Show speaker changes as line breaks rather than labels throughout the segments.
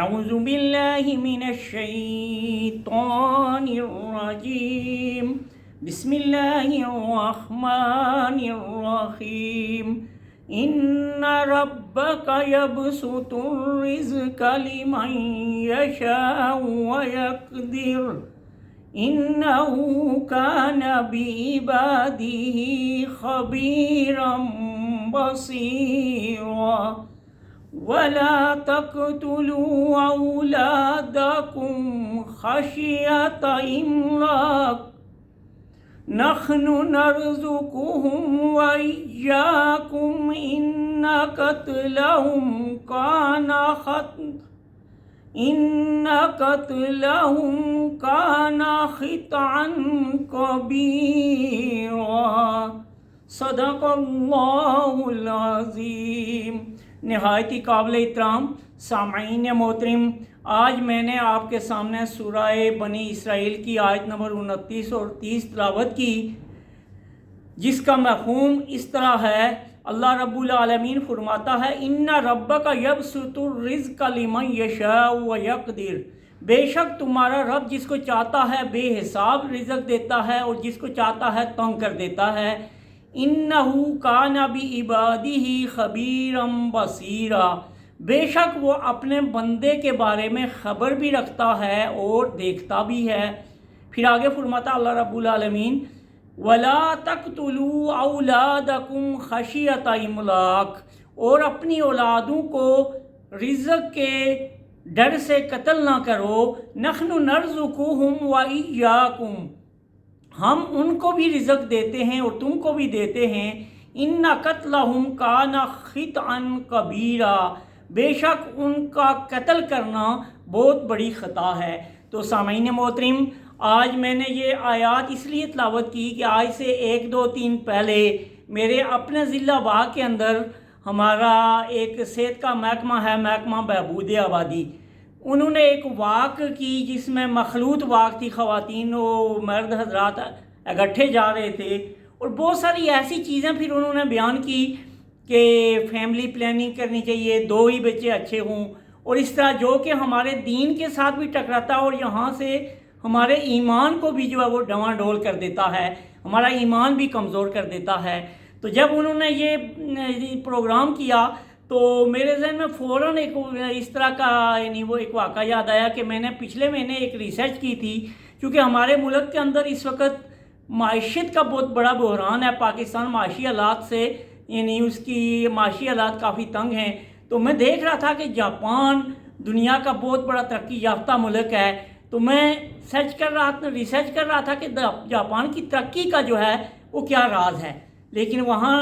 اعوذ باللہ من الشیطان الرجیم بسم اللہ الرحمن الرحیم ان ربک یبسط الرزق لمن یشاء ویقدر انہ کان بعبادہ خبیرا بصیرا وَلَا تَقْتُلُوا أَوْلَادَكُمْ خَشْيَةَ إِمْلَاقٍ نَحْنُ نَرْزُقُهُمْ وَإِيَّاكُمْ إِنَّ قَتْلَهُمْ كَانَ خِطْئًا كَبِيرًا صدق اللہ العظیم۔ نہایت ہی قابل احترام سامعین محترم، آج میں نے آپ کے سامنے سورہ بنی اسرائیل کی آیت نمبر 29 اور 30 تلاوت کی، جس کا مفہوم اس طرح ہے۔ اللہ رب العالمین فرماتا ہے ان ربک یبسط الرزق لمن یشاء ویقدر، بے شک تمہارا رب جس کو چاہتا ہے بے حساب رزق دیتا ہے اور جس کو چاہتا ہے تنگ کر دیتا ہے۔ انہو کان بعبادہ خبیرا بصیرا، بے شک وہ اپنے بندے کے بارے میں خبر بھی رکھتا ہے اور دیکھتا بھی ہے۔ پھر آگے فرماتا اللہ رب العالمین وَلَا تَقْتُلُوا أَوْلَادَكُمْ خَشْيَةَ إِمْلَاقٍ، اور اپنی اولادوں کو رزق کے ڈر سے قتل نہ کرو۔ نَحْنُ نَرْزُقُهُمْ وَإِيَّاكُمْ، ہم ان کو بھی رزق دیتے ہیں اور تم کو بھی دیتے ہیں۔ ان قتلہم کان خطئا کبیرا، بے شک ان کا قتل کرنا بہت بڑی خطا ہے۔ تو سامعین محترم، آج میں نے یہ آیات اس لیے تلاوت کی کہ آج سے 1 2 3 پہلے میرے اپنے ضلع باغ کے اندر ہمارا ایک صحت کا محکمہ ہے، محکمہ بہبود آبادی، انہوں نے ایک واک کی جس میں مخلوط واک تھی، خواتین و مرد حضرات اکٹھے جا رہے تھے، اور بہت ساری ایسی چیزیں پھر انہوں نے بیان کی کہ فیملی پلاننگ کرنی چاہیے، 2 ہی بچے اچھے ہوں، اور اس طرح جو کہ ہمارے دین کے ساتھ بھی ٹکراتا ہے اور یہاں سے ہمارے ایمان کو بھی جو ہے وہ ڈواں ڈول کر دیتا ہے، ہمارا ایمان بھی کمزور کر دیتا ہے۔ تو جب انہوں نے یہ پروگرام کیا تو میرے ذہن میں فوراً ایک اس طرح کا وہ ایک واقعہ یاد آیا کہ میں نے پچھلے مہینے ایک ریسرچ کی تھی، کیونکہ ہمارے ملک کے اندر اس وقت معیشت کا بہت بڑا بحران ہے۔ پاکستان معاشی حالات سے اس کی معاشی حالات کافی تنگ ہیں۔ تو میں دیکھ رہا تھا کہ جاپان دنیا کا بہت بڑا ترقی یافتہ ملک ہے، تو میں ریسرچ کر رہا تھا کہ جاپان کی ترقی کا جو ہے وہ کیا راز ہے۔ لیکن وہاں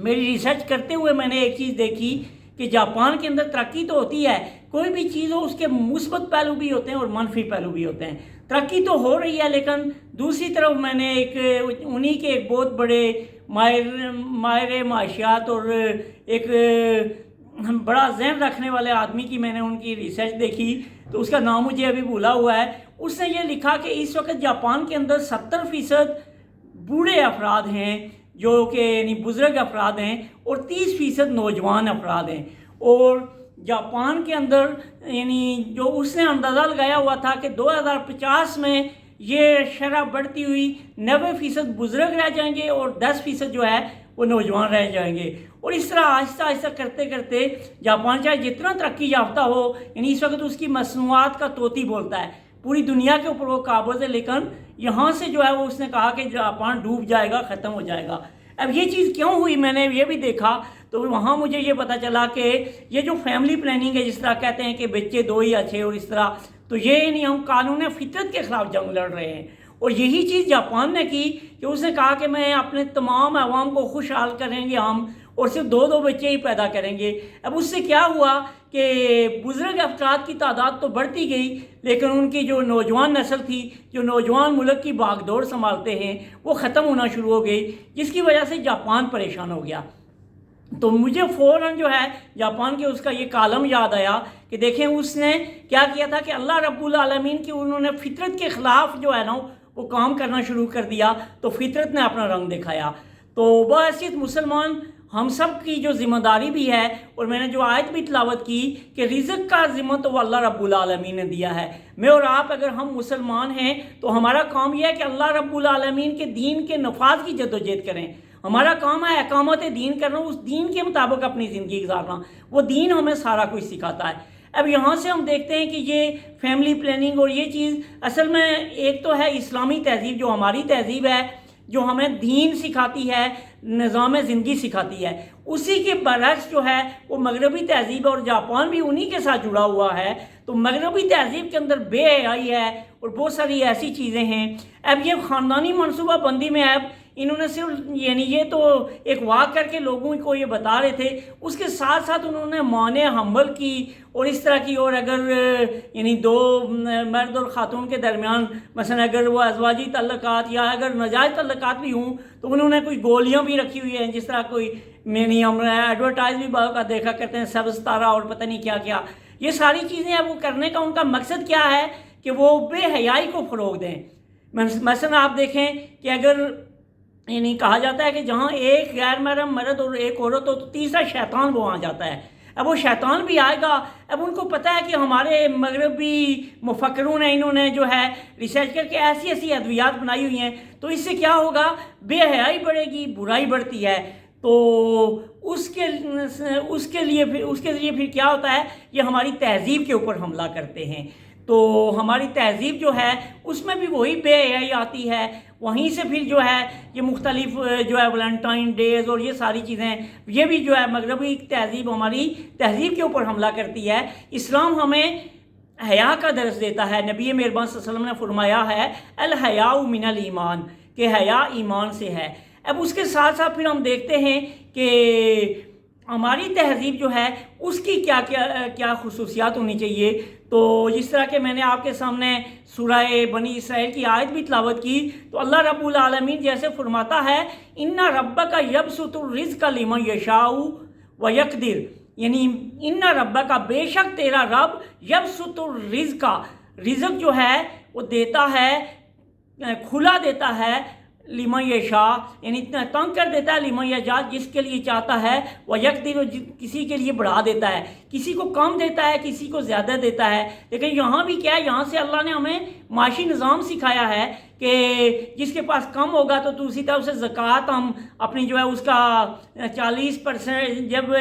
میری ریسرچ کرتے ہوئے میں نے ایک چیز دیکھی کہ جاپان کے اندر ترقی تو ہوتی ہے، کوئی بھی چیز ہو اس کے مثبت پہلو بھی ہوتے ہیں اور منفی پہلو بھی ہوتے ہیں۔ ترقی تو ہو رہی ہے، لیکن دوسری طرف میں نے انہی کے ایک بہت بڑے ماہر معاشیات اور ایک بڑا ذہن رکھنے والے آدمی کی میں نے ان کی ریسرچ دیکھی، تو اس کا نام مجھے ابھی بھولا ہوا ہے۔ اس نے یہ لکھا کہ اس وقت جاپان کے اندر 70% بوڑھے افراد ہیں جو کہ بزرگ افراد ہیں، اور 30% نوجوان افراد ہیں۔ اور جاپان کے اندر جو اس نے اندازہ لگایا ہوا تھا کہ 2050 میں یہ شرح بڑھتی ہوئی 90% بزرگ رہ جائیں گے اور 10% جو ہے وہ نوجوان رہ جائیں گے۔ اور اس طرح آہستہ آہستہ کرتے کرتے جاپان چاہے جتنا ترقی یافتہ ہو، اس وقت اس کی مصنوعات کا طوطی بولتا ہے، پوری دنیا کے اوپر وہ قابض ہے، لیکن یہاں سے جو ہے وہ اس نے کہا کہ جاپان ڈوب جائے گا، ختم ہو جائے گا۔ اب یہ چیز کیوں ہوئی، میں نے یہ بھی دیکھا تو وہاں مجھے یہ پتہ چلا کہ یہ جو فیملی پلاننگ ہے، جس طرح کہتے ہیں کہ بچے 2 ہی اچھے اور اس طرح، تو یہ ہم قانون فطرت کے خلاف جنگ لڑ رہے ہیں۔ اور یہی چیز جاپان نے کی کہ اس نے کہا کہ میں اپنے تمام عوام کو خوشحال کریں گے ہم، اور صرف 2 بچے ہی پیدا کریں گے۔ اب اس سے کیا ہوا کہ بزرگ افراد کی تعداد تو بڑھتی گئی، لیکن ان کی جو نوجوان نسل تھی، جو نوجوان ملک کی باغ دوڑ سنبھالتے ہیں، وہ ختم ہونا شروع ہو گئی، جس کی وجہ سے جاپان پریشان ہو گیا۔ تو مجھے فوراً جو ہے جاپان کے اس کا یہ کالم یاد آیا کہ دیکھیں اس نے کیا کیا تھا کہ اللہ رب العالمین کی انہوں نے فطرت کے خلاف جو ہے نا وہ کام کرنا شروع کر دیا، تو فطرت نے اپنا رنگ دکھایا۔ تو بحیثیت مسلمان ہم سب کی جو ذمہ داری بھی ہے، اور میں نے جو آیت بھی تلاوت کی کہ رزق کا ذمہ تو اللہ رب العالمین نے دیا ہے۔ میں اور آپ اگر ہم مسلمان ہیں تو ہمارا کام یہ ہے کہ اللہ رب العالمین کے دین کے نفاذ کی جدوجہد کریں۔ ہمارا کام ہے اقامت دین کرنا، اس دین کے مطابق اپنی زندگی گزارنا۔ وہ دین ہمیں سارا کچھ سکھاتا ہے۔ اب یہاں سے ہم دیکھتے ہیں کہ یہ فیملی پلاننگ اور یہ چیز اصل میں ایک تو ہے اسلامی تہذیب، جو ہماری تہذیب ہے، جو ہمیں دین سکھاتی ہے، نظام زندگی سکھاتی ہے۔ اسی کے برعکس جو ہے وہ مغربی تہذیب، اور جاپان بھی انہی کے ساتھ جڑا ہوا ہے۔ تو مغربی تہذیب کے اندر بے حیائی ہے اور بہت ساری ایسی چیزیں ہیں۔ اب یہ خاندانی منصوبہ بندی میں اب انہوں نے صرف یہ تو ایک واک کر کے لوگوں کو یہ بتا رہے تھے، اس کے ساتھ ساتھ انہوں نے مانع حمل کی اور اس طرح کی، اور اگر دو مرد اور خاتون کے درمیان مثلا اگر وہ ازواجی تعلقات یا اگر ناجائز تعلقات بھی ہوں تو انہوں نے کچھ گولیاں بھی رکھی ہوئی ہیں، جس طرح کوئی ہم ایڈورٹائز بھی بعض کا دیکھا کرتے ہیں، سبز تارا اور پتہ نہیں کیا کیا۔ یہ ساری چیزیں اب وہ کرنے کا ان کا مقصد کیا ہے کہ وہ بے حیائی کو فروغ دیں۔ مثلا آپ دیکھیں کہ اگر کہا جاتا ہے کہ جہاں ایک غیر محرم مرد اور ایک عورت ہو تو تیسرا شیطان وہاں جاتا ہے۔ اب وہ شیطان بھی آئے گا۔ اب ان کو پتہ ہے کہ ہمارے مغربی مفکروں نے انہوں نے جو ہے ریسرچ کر کے ایسی ایسی ادویات بنائی ہوئی ہیں، تو اس سے کیا ہوگا؟ بے حیائی بڑھے گی، برائی بڑھتی ہے۔ تو اس کے لیے پھر کیا ہوتا ہے؟ یہ ہماری تہذیب کے اوپر حملہ کرتے ہیں۔ تو ہماری تہذیب جو ہے اس میں بھی وہی بے حیائی آتی ہے۔ وہیں سے پھر جو ہے یہ مختلف جو ہے ویلنٹائن ڈیز اور یہ ساری چیزیں، یہ بھی جو ہے مغربی تہذیب ہماری تہذیب کے اوپر حملہ کرتی ہے۔ اسلام ہمیں حیا کا درس دیتا ہے۔ نبی مہربان صلی اللہ علیہ وسلم نے فرمایا ہے الحیاء من الایمان، کہ حیا ایمان سے ہے۔ اب اس کے ساتھ ساتھ پھر ہم دیکھتے ہیں کہ ہماری تہذیب جو ہے اس کی کیا خصوصیات ہونی چاہیے۔ تو جس طرح کہ میں نے آپ کے سامنے سورہ بنی اسرائیل کی آیت بھی تلاوت کی، تو اللہ رب العالمین جیسے فرماتا ہے ان ربک یبسط الرزق لمن یشاء ویقدر، ان ربک، بے شک تیرا رب، یبسط الرزق، رزق جو ہے وہ دیتا ہے، کھلا دیتا ہے، لمن یشاء تنگ کر دیتا ہے، لمن یشاء جس کے لیے چاہتا ہے، ویقدر کسی کے لیے بڑھا دیتا ہے، کسی کو کم دیتا ہے، کسی کو زیادہ دیتا ہے۔ لیکن یہاں بھی کیا ہے؟ یہاں سے اللہ نے ہمیں معاشی نظام سکھایا ہے کہ جس کے پاس کم ہوگا تو دوسری طرف سے زکوٰۃ ہم اپنی جو ہے اس کا 40% جب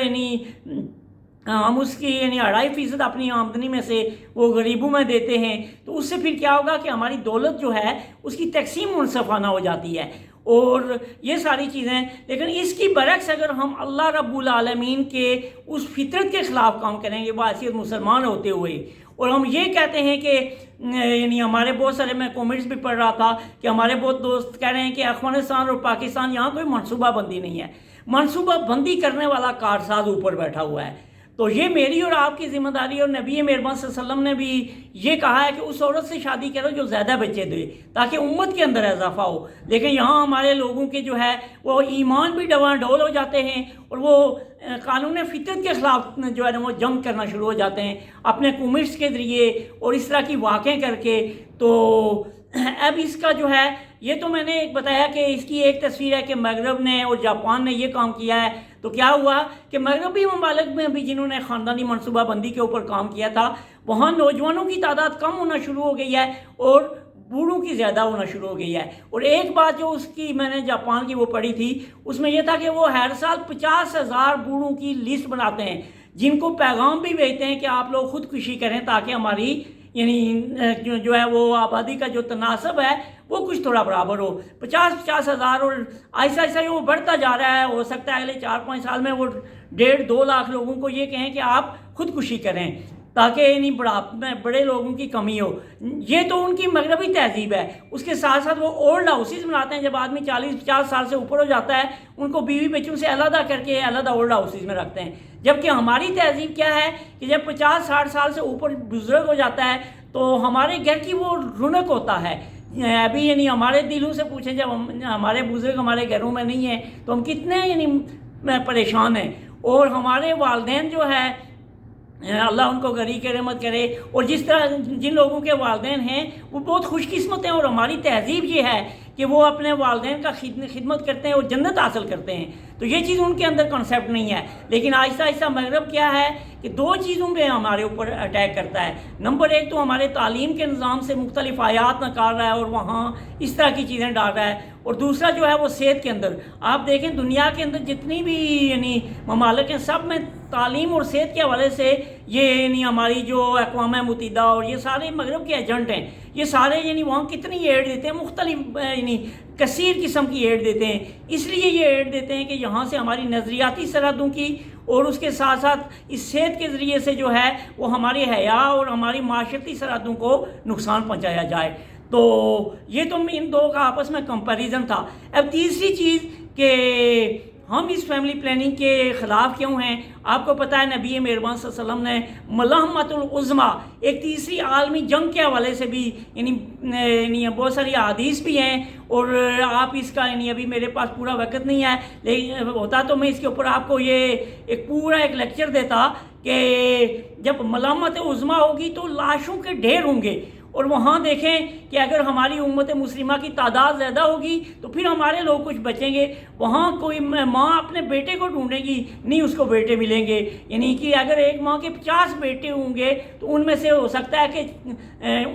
ہم اس کی 2.5% اپنی آمدنی میں سے وہ غریبوں میں دیتے ہیں، تو اس سے پھر کیا ہوگا کہ ہماری دولت جو ہے اس کی تقسیم منصفانہ ہو جاتی ہے اور یہ ساری چیزیں۔ لیکن اس کی برعکس اگر ہم اللہ رب العالمین کے اس فطرت کے خلاف کام کریں گے بحیثیت مسلمان ہوتے ہوئے، اور ہم یہ کہتے ہیں کہ ہمارے بہت سارے، میں کامنٹس بھی پڑھ رہا تھا کہ ہمارے بہت دوست کہہ رہے ہیں کہ افغانستان اور پاکستان یہاں کوئی منصوبہ بندی نہیں ہے، منصوبہ بندی کرنے والا کارساز اوپر بیٹھا ہوا ہے۔ تو یہ میری اور آپ کی ذمہ داری، اور نبی مہربان صلی اللہ علیہ وسلم نے بھی یہ کہا ہے کہ اس عورت سے شادی کرو جو زیادہ بچے دے تاکہ امت کے اندر اضافہ ہو۔ لیکن یہاں ہمارے لوگوں کے جو ہے وہ ایمان بھی ڈواں ڈول ہو جاتے ہیں اور وہ قانون فطرت کے خلاف جو ہے نا وہ جنگ کرنا شروع ہو جاتے ہیں اپنے کامنٹس کے ذریعے اور اس طرح کی واقعیں کر کے۔ تو اب اس کا جو ہے یہ تو میں نے ایک بتایا کہ اس کی ایک تصویر ہے کہ مغرب نے اور جاپان نے یہ کام کیا ہے۔ تو کیا ہوا کہ مغربی ممالک میں بھی جنہوں نے خاندانی منصوبہ بندی کے اوپر کام کیا تھا، وہاں نوجوانوں کی تعداد کم ہونا شروع ہو گئی ہے اور بوڑھوں کی زیادہ ہونا شروع ہو گئی ہے۔ اور ایک بات جو اس کی میں نے جاپان کی وہ پڑھی تھی، اس میں یہ تھا کہ وہ ہر سال 50,000 بوڑھوں کی لسٹ بناتے ہیں جن کو پیغام بھی بھیجتے ہیں کہ آپ لوگ خودکشی کریں تاکہ ہماری جو ہے وہ آبادی کا جو تناسب ہے وہ کچھ تھوڑا برابر ہو۔ 50,000 اور ایسا ایسا وہ بڑھتا جا رہا ہے۔ ہو سکتا ہے اگلے 4-5 سال میں وہ 1.5-2 لاکھ لوگوں کو یہ کہیں کہ آپ خودکشی کریں تاکہ بڑے لوگوں کی کمی ہو۔ یہ تو ان کی مغربی تہذیب ہے۔ اس کے ساتھ ساتھ وہ اولڈ ہاؤسز بناتے ہیں، جب آدمی 40-50 سال سے اوپر ہو جاتا ہے ان کو بیوی بچوں سے علیحدہ کر کے علیحدہ اولڈ ہاؤسز میں رکھتے ہیں۔ جبکہ ہماری تہذیب کیا ہے کہ جب 50-60 سال سے اوپر بزرگ ہو جاتا ہے تو ہمارے گھر کی وہ رونق ہوتا ہے۔ ابھی ہمارے دلوں سے پوچھیں، جب ہمارے بزرگ ہمارے گھروں میں نہیں ہیں تو ہم کتنے پریشان ہیں۔ اور ہمارے والدین جو ہے اللہ ان کو غریق رحمت کرے، اور جس طرح جن لوگوں کے والدین ہیں وہ بہت خوش قسمت ہیں، اور ہماری تہذیب یہ ہے کہ وہ اپنے والدین کا خدمت کرتے ہیں اور جنت حاصل کرتے ہیں۔ تو یہ چیز ان کے اندر کنسیپٹ نہیں ہے. لیکن آہستہ آہستہ مغرب کیا ہے کہ دو چیزوں پہ ہمارے اوپر اٹیک کرتا ہے. نمبر ایک تو ہمارے تعلیم کے نظام سے مختلف آیات نکال رہا ہے اور وہاں اس طرح کی چیزیں ڈال رہا ہے. اور دوسرا جو ہے وہ صحت کے اندر آپ دیکھیں دنیا کے اندر جتنی بھی یعنی ممالک ہیں سب میں تعلیم اور صحت کے حوالے سے یہ یعنی ہماری جو اقوام متحدہ اور یہ سارے مغرب کے ایجنٹ ہیں یہ سارے یعنی وہاں کتنی ایڈ دیتے ہیں مختلف یعنی کثیر قسم کی ایڈ دیتے ہیں. اس لیے یہ ایڈ دیتے ہیں کہ یہاں سے ہماری نظریاتی سرحدوں کی اور اس کے ساتھ ساتھ اس صحت کے ذریعے سے جو ہے وہ ہماری حیا اور ہماری معاشرتی سرحدوں کو نقصان پہنچایا جائے. تو یہ تو ان دو کا آپس میں کمپیریزن تھا. اب تیسری چیز کہ ہم اس فیملی پلاننگ کے خلاف کیوں ہیں. آپ کو پتہ ہے نبی مہربان صلی اللہ علیہ وسلم نے ملحمۃ العظمیٰ ایک تیسری عالمی جنگ کے حوالے سے بھی یعنی بہت ساری احادیث بھی ہیں اور آپ اس کا یعنی ابھی میرے پاس پورا وقت نہیں ہے لیکن ہوتا تو میں اس کے اوپر آپ کو یہ ایک پورا ایک لیکچر دیتا کہ جب ملحمۃ عظمیٰ ہوگی تو لاشوں کے ڈھیر ہوں گے اور وہاں دیکھیں کہ اگر ہماری امت مسلمہ کی تعداد زیادہ ہوگی تو پھر ہمارے لوگ کچھ بچیں گے. وہاں کوئی ماں اپنے بیٹے کو ڈھونڈے گی نہیں اس کو بیٹے ملیں گے. یعنی کہ اگر ایک ماں کے 50 بیٹے ہوں گے تو ان میں سے ہو سکتا ہے کہ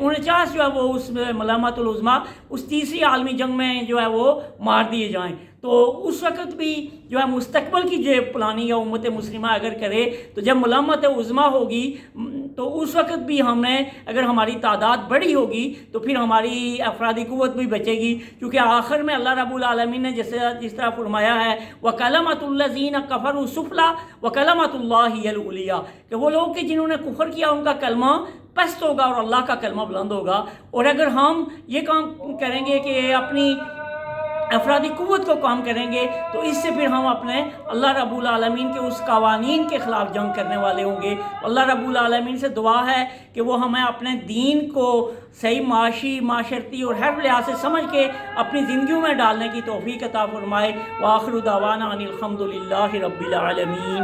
49 جو ہے وہ اس ملحمۃ العظمیٰ اس تیسری عالمی جنگ میں جو ہے وہ مار دیے جائیں. تو اس وقت بھی جو ہے مستقبل کی جو پلاننگ یا امت مسلمہ اگر کرے تو جب ملحمۃ عظمیٰ ہوگی تو اس وقت بھی ہمیں اگر ہماری تعداد بڑی ہوگی تو پھر ہماری افرادی قوت بھی بچے گی. کیونکہ آخر میں اللہ رب العالمین نے جس طرح فرمایا ہے وَكَلَمَةُ الَّذِينَ كَفَرُوا السُّفْلَىٰ وَكَلَمَةُ اللَّهِ هِيَ الْعُلْيَا کہ وہ لوگ کہ جنہوں نے کفر کیا ان کا کلمہ پست ہوگا اور اللہ کا کلمہ بلند ہوگا. اور اگر ہم یہ کام کریں گے کہ اپنی افرادی قوت کو کام کریں گے تو اس سے پھر ہم اپنے اللہ رب العالمین کے اس قوانین کے خلاف جنگ کرنے والے ہوں گے. اللہ رب العالمین سے دعا ہے کہ وہ ہمیں اپنے دین کو صحیح معاشی معاشرتی اور ہر لحاظ سے سمجھ کے اپنی زندگیوں میں ڈالنے کی توفیق عطا فرمائے. وآخر دعوانا ان الحمد للہ رب العالمین.